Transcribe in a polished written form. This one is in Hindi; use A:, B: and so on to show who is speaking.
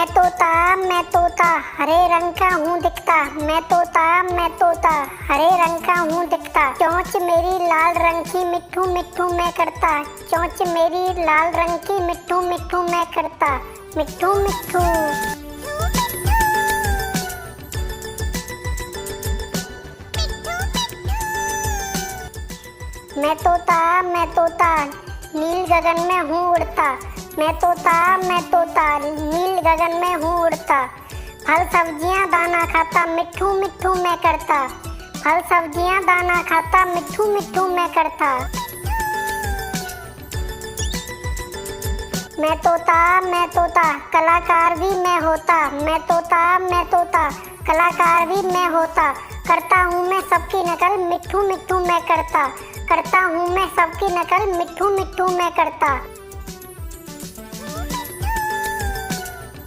A: मैं तोता हरे रंग का हूँ दिखता। मैं तोता हरे रंग का हूँ दिखता। चोंच मेरी लाल रंग की मिट्ठू मिट्ठू मैं करता। चोंच मेरी लाल रंग की मिट्ठू मिट्ठू मैं करता। मिट्ठू मिट्ठू। मैं तोता नील गगन में हूँ उड़ता। मैं तोता नील गगन में हूँ उड़ता। फल सब्जियाँ दाना खाता मिट्ठू मिट्ठू मैं करता। फल सब्जियाँ दाना खाता मिट्ठू मिट्ठू मैं करता। मैं तोता कलाकार भी मैं होता। मैं तोता कलाकार भी मैं होता। करता हूँ मैं सबकी नकल मिट्ठू मिट्ठू मैं करता। करता हूँ मैं सबकी नकल मिट्ठू मिट्ठू मैं करता।